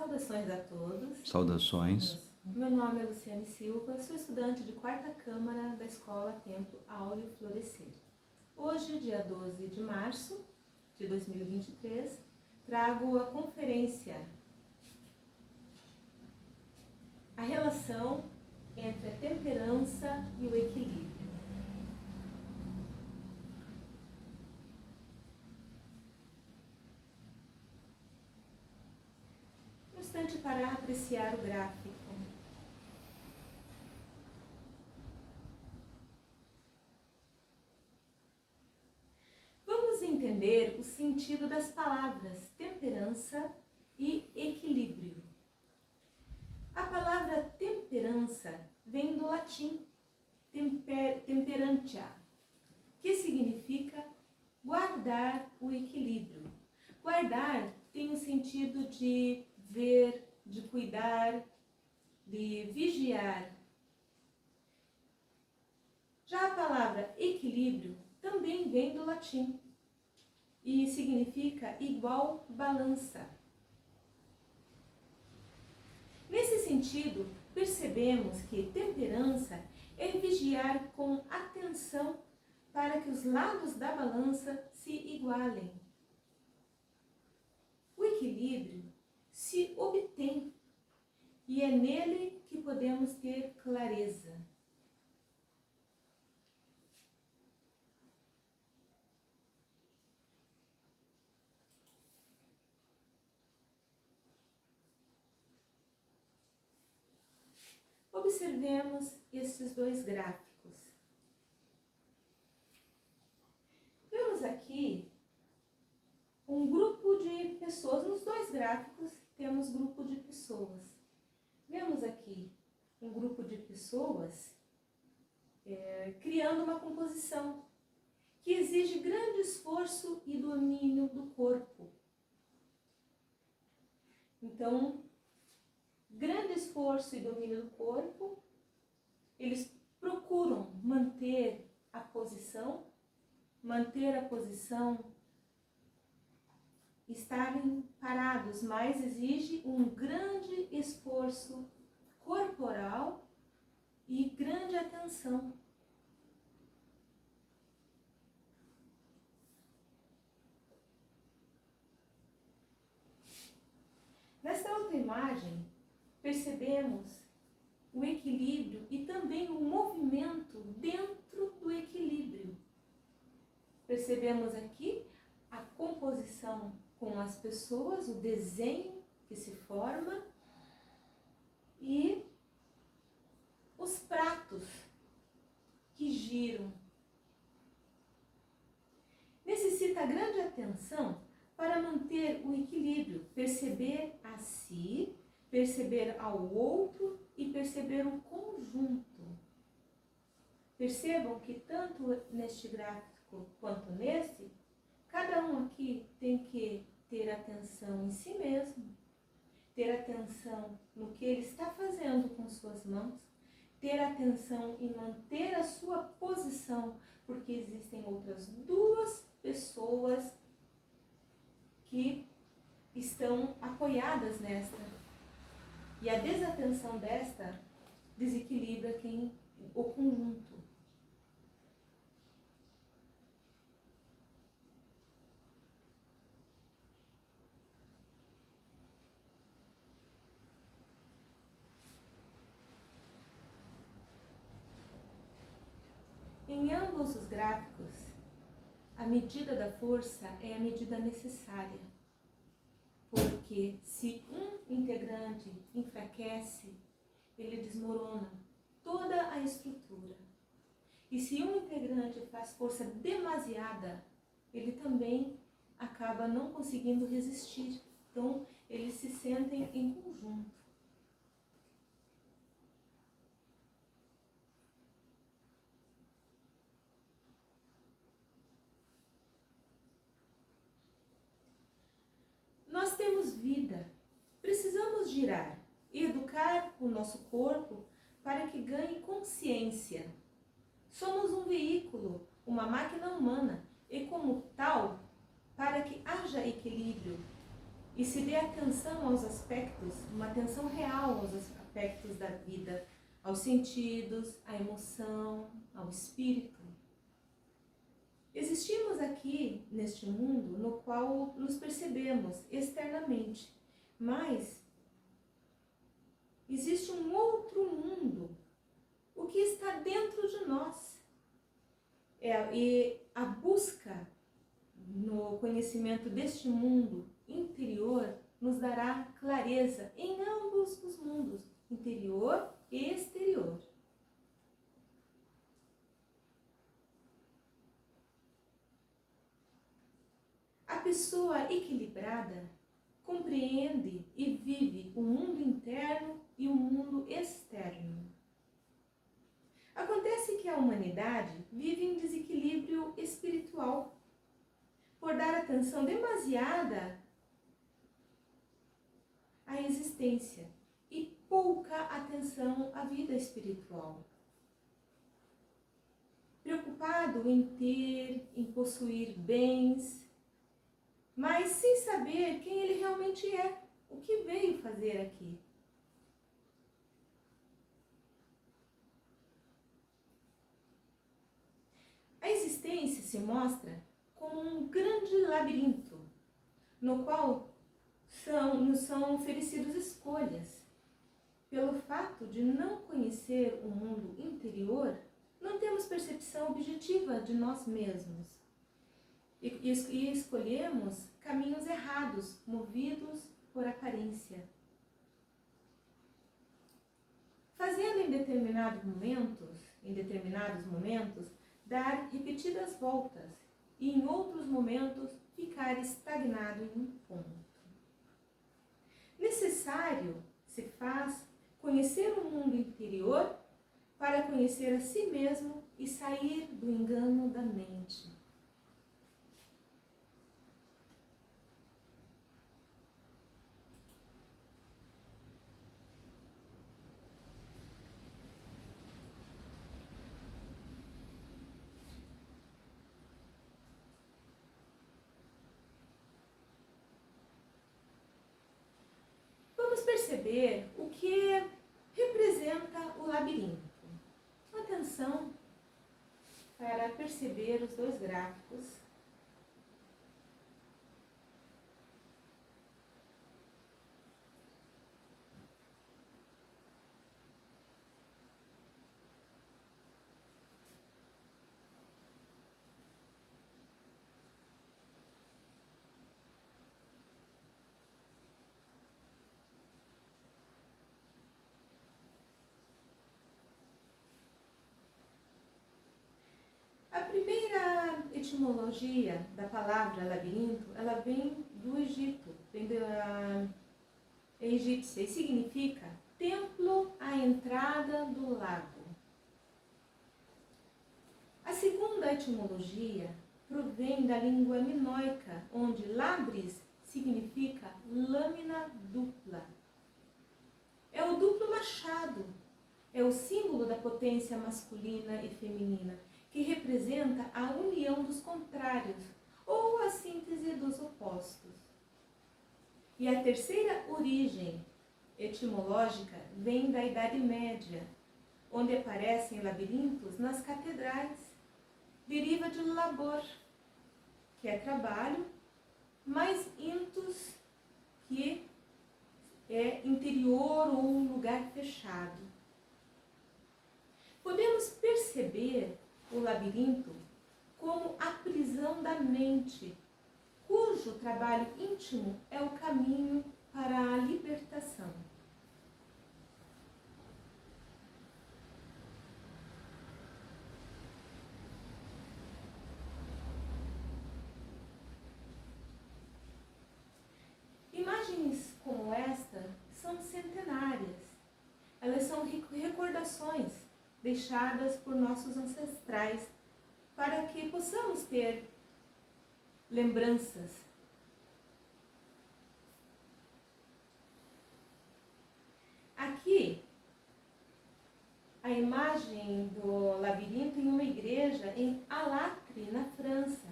Saudações a todos. Saudações. Meu nome é Luciane Silva, sou estudante de 4ª Câmara da Escola Templo Áureo Florescer. Hoje, dia 12 de março de 2023, trago a conferência A relação entre a temperança e o equilíbrio. Um instante para apreciar o gráfico. Vamos entender o sentido das palavras temperança e equilíbrio. A palavra temperança vem do latim temperantia, que significa guardar o equilíbrio. Guardar tem o sentido de ver, de cuidar, de vigiar. Já a palavra equilíbrio também vem do latim e significa igual balança. Nesse sentido, percebemos que temperança é vigiar com atenção para que os lados da balança se igualem. O equilíbrio se obtém e é nele que podemos ter clareza. Observemos esses dois gráficos. Vemos aqui um grupo de pessoas. Nos dois gráficos temos grupo de pessoas. Vemos aqui um grupo de pessoas criando uma composição que exige grande esforço e domínio do corpo. Então, grande esforço e domínio do corpo, eles procuram manter a posição, estarem parados, mas exige um grande esforço corporal e grande atenção. Nesta outra imagem, percebemos o equilíbrio e também o movimento dentro do equilíbrio. Percebemos aqui a composição com as pessoas, o desenho que se forma e os pratos que giram. Necessita grande atenção para manter o equilíbrio, perceber a si, perceber ao outro e perceber o conjunto. Percebam que tanto neste gráfico quanto nesse, cada um aqui tem que ter atenção em si mesmo, ter atenção no que ele está fazendo com suas mãos, ter atenção em manter a sua posição, porque existem outras duas pessoas que estão apoiadas nesta. E a desatenção desta desequilibra o conjunto. Em ambos os gráficos, a medida da força é a medida necessária. Porque se um integrante enfraquece, ele desmorona toda a estrutura. E se um integrante faz força demasiada, ele também acaba não conseguindo resistir. Então, eles se sentem em conjunto. Nós temos vida, precisamos girar e educar o nosso corpo para que ganhe consciência. Somos um veículo, uma máquina humana e, como tal, para que haja equilíbrio, e se dê atenção aos aspectos, uma atenção real aos aspectos da vida, aos sentidos, à emoção, ao espírito. Existimos aqui neste mundo no qual nos percebemos externamente, mas existe um outro mundo, o que está dentro de nós. E a busca no conhecimento deste mundo interior nos dará clareza em ambos os mundos, interior e exterior. A pessoa equilibrada compreende e vive o mundo interno e o mundo externo. Acontece que a humanidade vive em desequilíbrio espiritual, por dar atenção demasiada à existência e pouca atenção à vida espiritual. Preocupado em ter, em possuir bens, mas sem saber quem ele realmente é, o que veio fazer aqui. A existência se mostra como um grande labirinto, no qual nos são oferecidas escolhas. Pelo fato de não conhecer o mundo interior, não temos percepção objetiva de nós mesmos. E escolhemos caminhos errados, movidos por aparência. Fazendo em determinados momentos, dar repetidas voltas e em outros momentos ficar estagnado em um ponto. Necessário se faz conhecer o mundo interior para conhecer a si mesmo e sair do engano da mente. Vamos perceber o que representa o labirinto. Atenção para perceber os dois gráficos. A primeira etimologia da palavra labirinto, ela vem do Egito, vem da egípcia e significa templo à entrada do lago. A segunda etimologia provém da língua minoica, onde labris significa lâmina dupla. É o duplo machado, é o símbolo da potência masculina e feminina, que representa a união dos contrários ou a síntese dos opostos. E a terceira origem etimológica vem da Idade Média, onde aparecem labirintos nas catedrais. Deriva de labor, que é trabalho, mais intus, que é interior ou um lugar fechado. Podemos perceber o labirinto como a prisão da mente, cujo trabalho íntimo é o caminho para a libertação. Imagens como esta são centenárias. Elas são recordações deixadas por nossos ancestrais para que possamos ter lembranças. Aqui, a imagem do labirinto em uma igreja em Alacre, na França.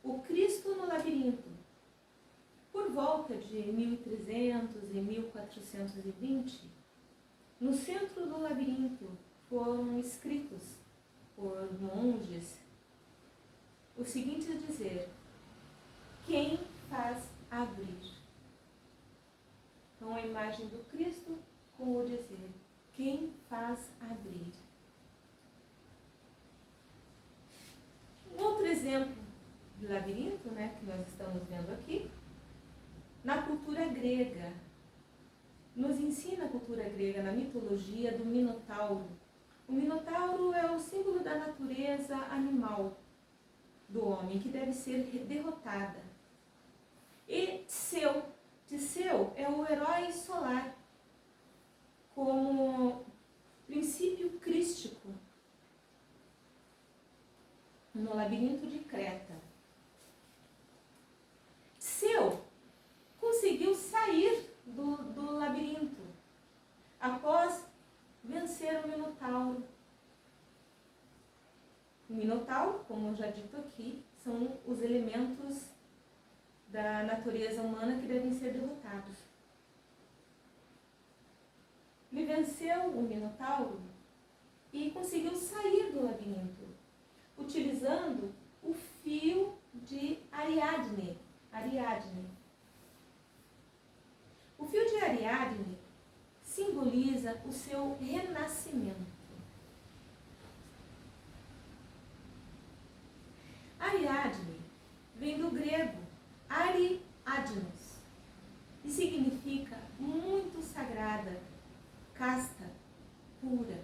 O Cristo no labirinto. Por volta volta de 1300 e 1420, no centro do labirinto foram escritos por monges o seguinte a dizer: quem faz abrir? Então a imagem do Cristo com o dizer: quem faz abrir? Um outro exemplo de labirinto, que nós estamos vendo aqui, na cultura grega. Nos ensina a cultura grega, na mitologia do Minotauro. O Minotauro é o símbolo da natureza animal do homem, que deve ser derrotada. E Teseu é o herói solar, como princípio crístico no labirinto de Creta. Teseu conseguiu sair do labirinto após vencer o Minotauro. O Minotauro, como eu já dito aqui, são os elementos da natureza humana que devem ser derrotados. Ele venceu o Minotauro e conseguiu sair do labirinto, utilizando o fio de Ariadne. O fio de Ariadne simboliza o seu renascimento. Ariadne vem do grego Ariadnos e significa muito sagrada, casta, pura.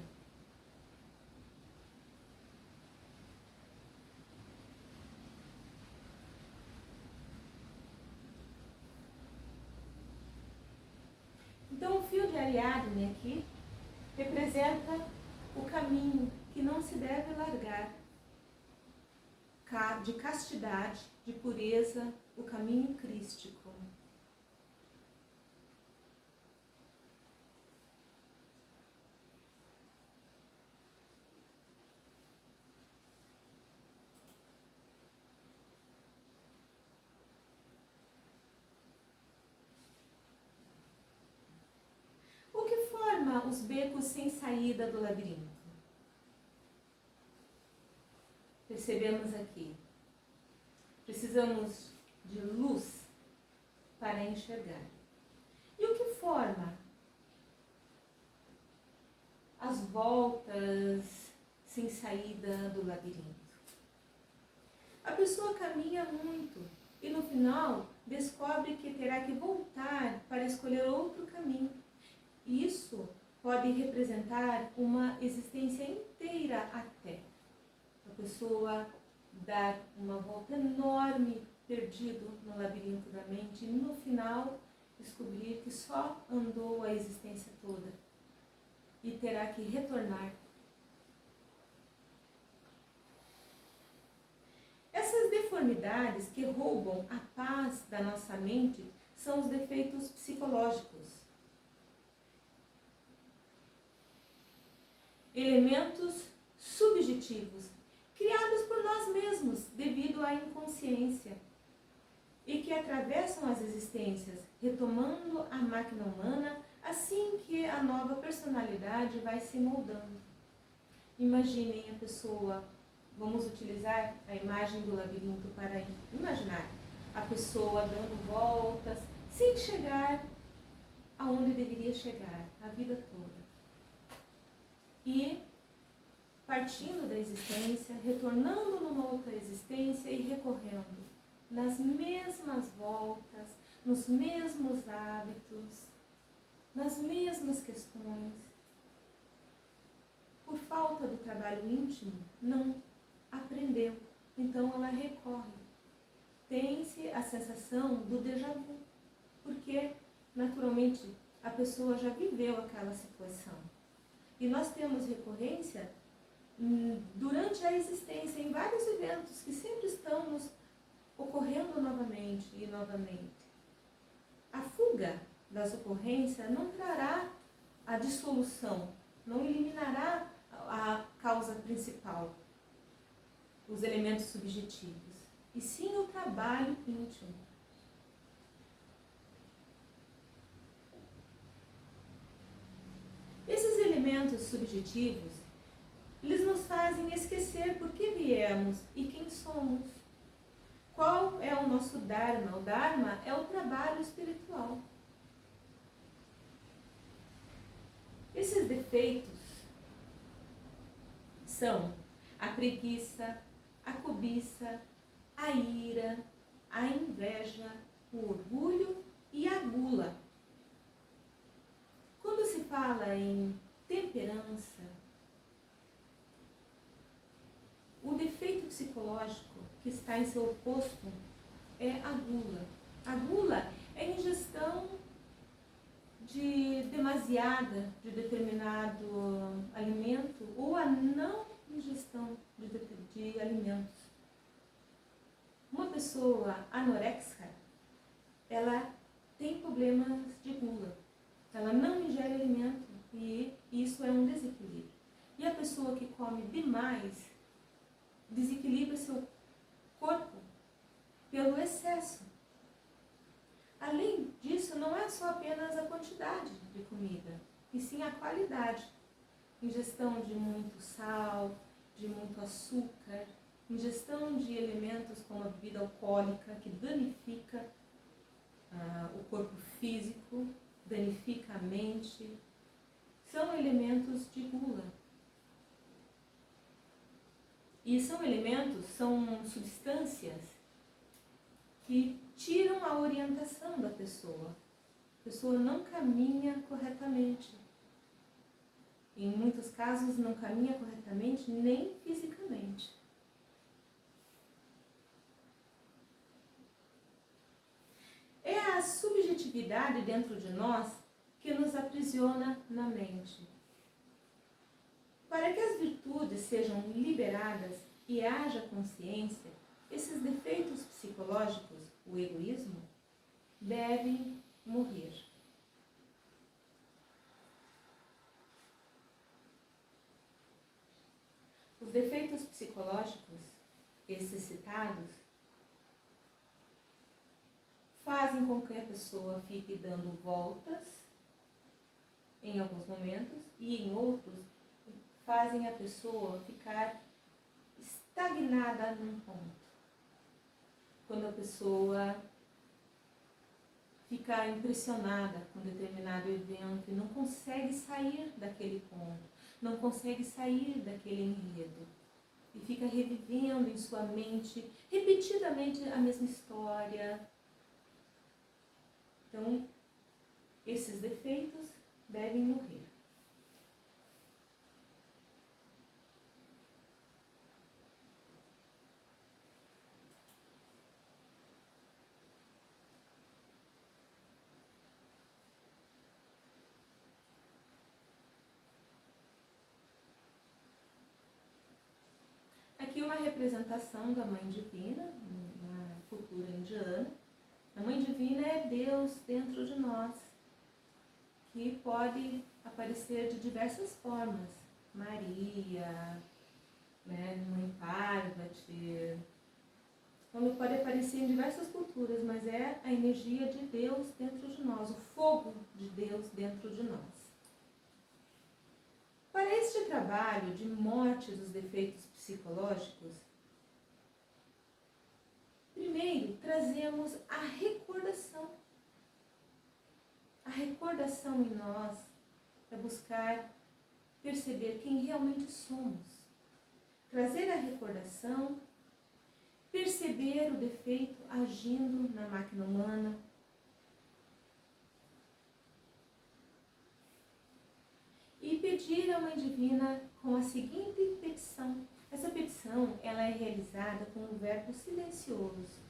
Então o fio de Ariadne aqui representa o caminho que não se deve largar, de castidade, de pureza, o caminho crístico. O que forma os becos sem saída do labirinto? Percebemos aqui, precisamos de luz para enxergar. E o que forma as voltas sem saída do labirinto? A pessoa caminha muito e no final descobre que terá que voltar para escolher outro caminho. Isso pode representar uma existência inteira até. A pessoa dar uma volta enorme, perdido no labirinto da mente, e no final descobrir que só andou a existência toda e terá que retornar. Essas deformidades que roubam a paz da nossa mente são os defeitos psicológicos. Elementos subjetivos, criados por nós mesmos devido à inconsciência, e que atravessam as existências, retomando a máquina humana assim que a nova personalidade vai se moldando. Imaginem a pessoa, vamos utilizar a imagem do labirinto para imaginar a pessoa dando voltas, sem chegar aonde deveria chegar a vida toda. E partindo da existência, retornando numa outra existência e recorrendo nas mesmas voltas, nos mesmos hábitos, nas mesmas questões. Por falta do trabalho íntimo, não aprendeu. Então ela recorre. Tem-se a sensação do déjà vu, porque naturalmente a pessoa já viveu aquela situação. E nós temos recorrência durante a existência, em vários eventos que sempre estão nos ocorrendo novamente e novamente. A fuga das ocorrências não trará a dissolução, não eliminará a causa principal, os elementos subjetivos, e sim o trabalho íntimo. elementos subjetivos, eles nos fazem esquecer por que viemos e quem somos. Qual é o nosso Dharma? O Dharma é o trabalho espiritual. Esses defeitos são a preguiça, a cobiça, a ira, a inveja, o orgulho e a gula. Quando se fala em temperança, o defeito psicológico que está em seu oposto é a gula. A gula é a ingestão demasiada de determinado alimento ou a não ingestão de alimentos. Uma pessoa anoréxica, ela tem problemas de gula. Ela não ingere alimento e isso é um desequilíbrio. E a pessoa que come demais desequilibra seu corpo pelo excesso. Além disso, não é só apenas a quantidade de comida, e sim a qualidade. Ingestão de muito sal, de muito açúcar, ingestão de elementos como a bebida alcoólica, que danifica o corpo físico, danifica a mente, são elementos de gula. E são substâncias que tiram a orientação da pessoa. A pessoa não caminha corretamente. Em muitos casos, não caminha corretamente nem fisicamente. É a subjetividade dentro de nós que nos aprisiona na mente. Para que as virtudes sejam liberadas e haja consciência, esses defeitos psicológicos, o egoísmo, devem morrer. Os defeitos psicológicos, esses citados, fazem com que a pessoa fique dando voltas em alguns momentos e em outros fazem a pessoa ficar estagnada num ponto. Quando a pessoa fica impressionada com determinado evento e não consegue sair daquele ponto, não consegue sair daquele enredo e fica revivendo em sua mente repetidamente a mesma história. Então, esses defeitos devem morrer. Aqui uma representação da Mãe Divina, na cultura indiana. A Mãe Divina é Deus dentro de nós, que pode aparecer de diversas formas. Maria, Mãe Parvati, quando pode aparecer em diversas culturas, mas é a energia de Deus dentro de nós, o fogo de Deus dentro de nós. Para este trabalho de morte dos defeitos psicológicos, primeiro trazemos a recordação. A recordação em nós é buscar perceber quem realmente somos. Trazer a recordação, perceber o defeito agindo na máquina humana, e pedir à Mãe Divina com a seguinte petição. Essa petição ela é realizada com um verbo silencioso.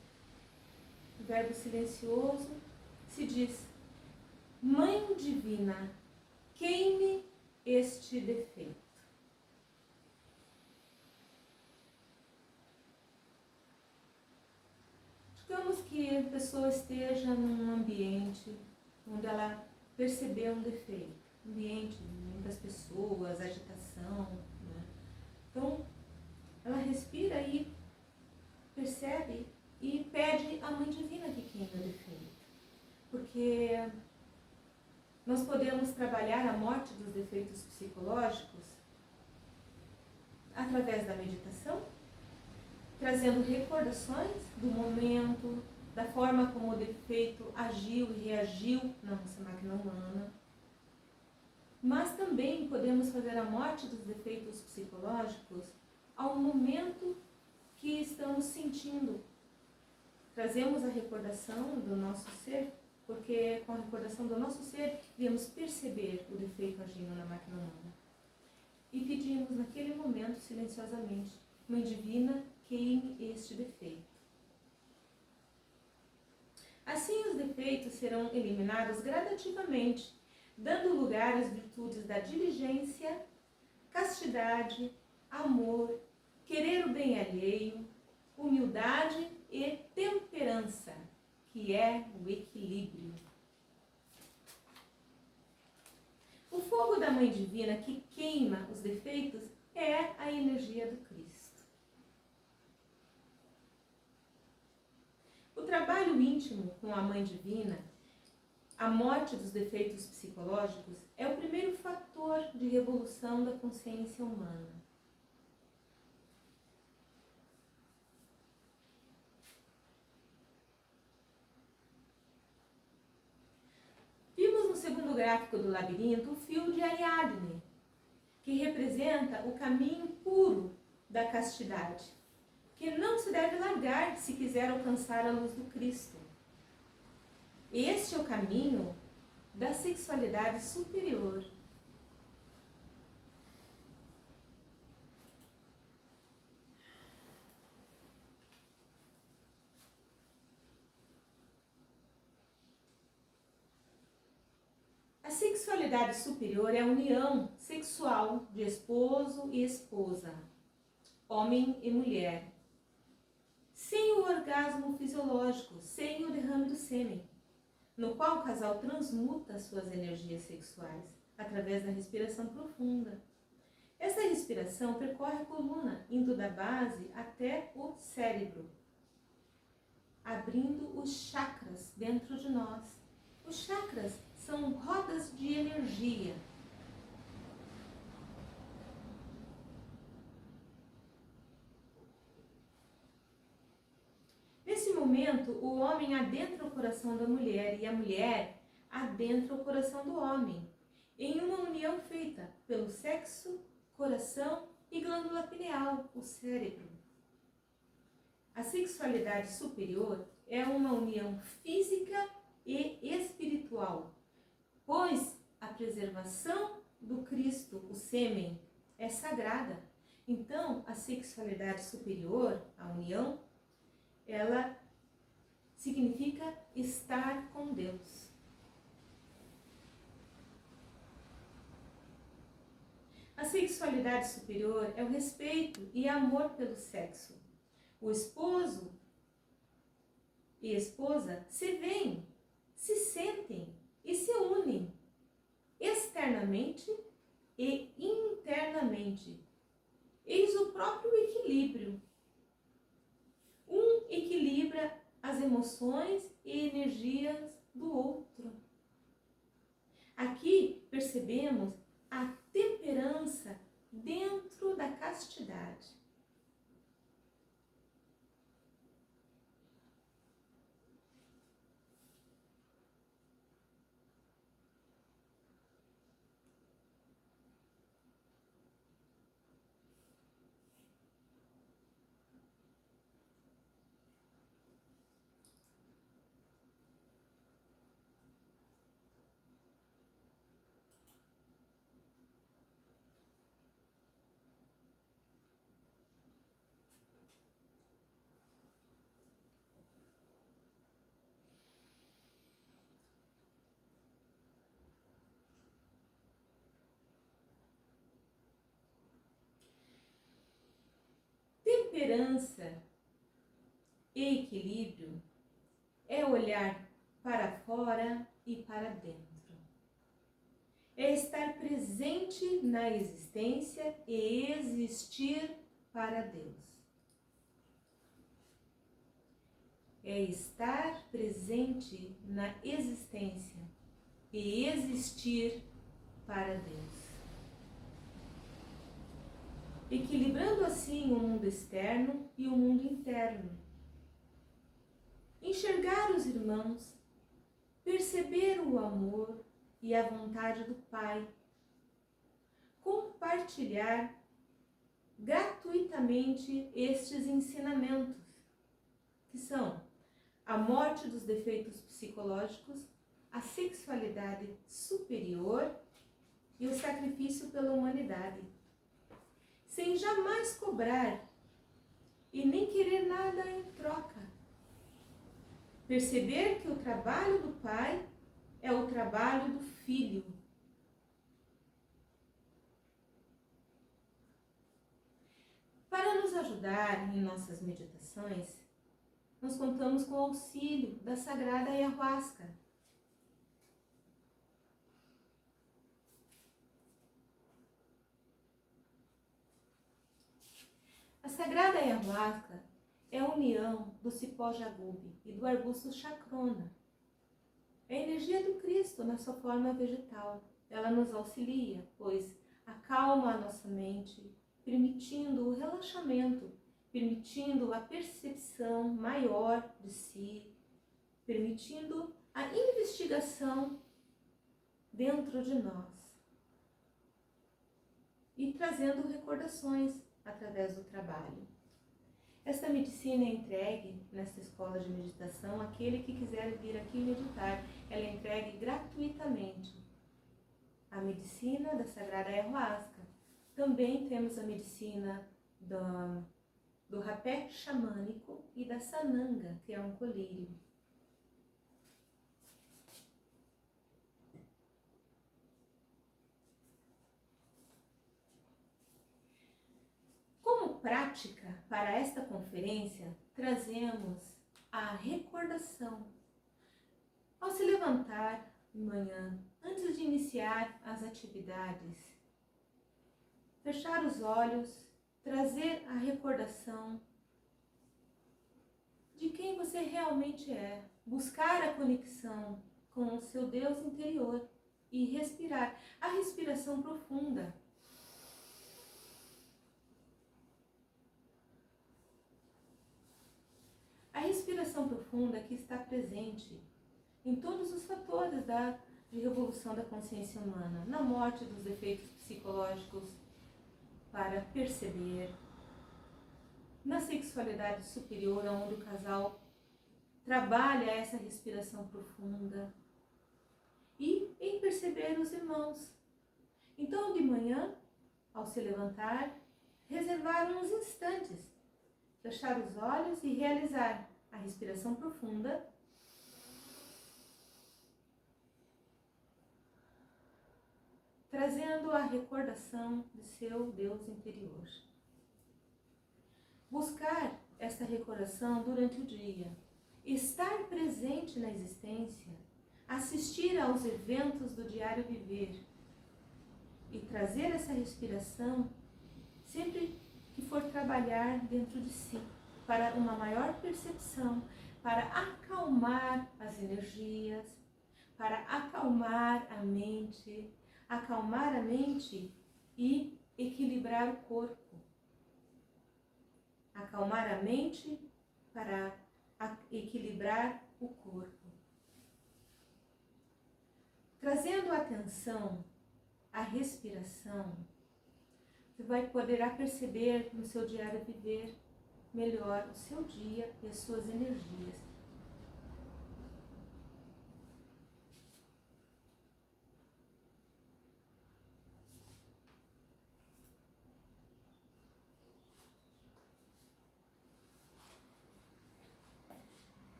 O verbo silencioso se diz: Mãe Divina, queime este defeito. Digamos que a pessoa esteja num ambiente onde ela percebeu um defeito. Ambiente de muitas pessoas, agitação. Então, ela respira e percebe e pede à Mãe Divina que queime o defeito. Porque Nós podemos trabalhar a morte dos defeitos psicológicos através da meditação, trazendo recordações do momento, da forma como o defeito agiu e reagiu na nossa máquina humana. Mas também podemos fazer a morte dos defeitos psicológicos ao momento que estamos sentindo. Trazemos a recordação do nosso ser, porque com a recordação do nosso ser, iremos perceber o defeito agindo na máquina humana. E pedimos naquele momento, silenciosamente, Mãe Divina, queime este defeito. Assim, os defeitos serão eliminados gradativamente, dando lugar às virtudes da diligência, castidade, amor, querer o bem alheio, humildade e temperança, que é o equilíbrio. O fogo da Mãe Divina que queima os defeitos é a energia do Cristo. O trabalho íntimo com a Mãe Divina, a morte dos defeitos psicológicos, é o primeiro fator de revolução da consciência humana. Vimos no segundo gráfico do labirinto o fio de Ariadne, que representa o caminho puro da castidade, que não se deve largar se quiser alcançar a luz do Cristo. Este é o caminho da sexualidade superior. A sexualidade superior é a união sexual de esposo e esposa, homem e mulher, sem o orgasmo fisiológico, sem o derrame do sêmen, no qual o casal transmuta suas energias sexuais através da respiração profunda. Essa respiração percorre a coluna, indo da base até o cérebro, abrindo os chakras dentro de nós. Os chakras são rodas de energia. Nesse momento, o homem adentra o coração da mulher e a mulher adentra o coração do homem, em uma união feita pelo sexo, coração e glândula pineal, o cérebro. A sexualidade superior é uma união física e espiritual, pois a preservação do Cristo, o sêmen, é sagrada. Então, a sexualidade superior, a união, ela significa estar com Deus. A sexualidade superior é o respeito e amor pelo sexo. O esposo e a esposa se veem, se sentem e se unem externamente e internamente. Eis o próprio equilíbrio. Um equilibra as emoções e energias do outro. Aqui percebemos a temperança dentro da castidade. Temperança e equilíbrio é olhar para fora e para dentro. É estar presente na existência e existir para Deus. É estar presente na existência e existir para Deus. Equilibrando assim o mundo externo e o mundo interno. Enxergar os irmãos, perceber o amor e a vontade do Pai, compartilhar gratuitamente estes ensinamentos, que são a morte dos defeitos psicológicos, a sexualidade superior e o sacrifício pela humanidade, sem jamais cobrar e nem querer nada em troca. Perceber que o trabalho do Pai é o trabalho do Filho. Para nos ajudar em nossas meditações, nós contamos com o auxílio da Sagrada Ayahuasca. A Sagrada Ayahuasca é a união do cipó jagube e do arbusto chacrona. É a energia do Cristo na sua forma vegetal. Ela nos auxilia, pois acalma a nossa mente, permitindo o relaxamento, permitindo a percepção maior de si, permitindo a investigação dentro de nós e trazendo recordações através do trabalho. Esta medicina é entregue nesta escola de meditação àquele que quiser vir aqui meditar. Ela é entregue gratuitamente. A medicina da Sagrada Ayahuasca. Também temos a medicina do rapé xamânico e da sananga, que é um colírio. Como prática para esta conferência, trazemos a recordação. Ao se levantar de manhã, antes de iniciar as atividades, fechar os olhos, trazer a recordação de quem você realmente é, buscar a conexão com o seu Deus interior e respirar a respiração profunda. A respiração profunda que está presente em todos os fatores de revolução da consciência humana, na morte dos defeitos psicológicos, para perceber, na sexualidade superior, onde o casal trabalha essa respiração profunda, e em perceber os irmãos. Então, de manhã, ao se levantar, reservar uns instantes, fechar os olhos e realizar a respiração profunda, trazendo a recordação de seu Deus interior. Buscar essa recordação durante o dia, estar presente na existência, assistir aos eventos do diário viver e trazer essa respiração sempre que for trabalhar dentro de si, para uma maior percepção, para acalmar as energias, para acalmar a mente e equilibrar o corpo. Acalmar a mente para equilibrar o corpo. Trazendo atenção à respiração, você vai poder perceber no seu diário viver melhor o seu dia e as suas energias.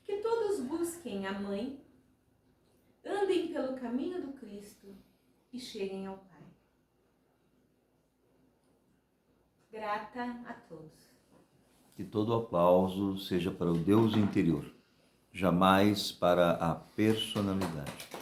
Que todos busquem a Mãe, andem pelo caminho do Cristo e cheguem ao Pai. Grata a todos. Que todo aplauso seja para o Deus interior, jamais para a personalidade.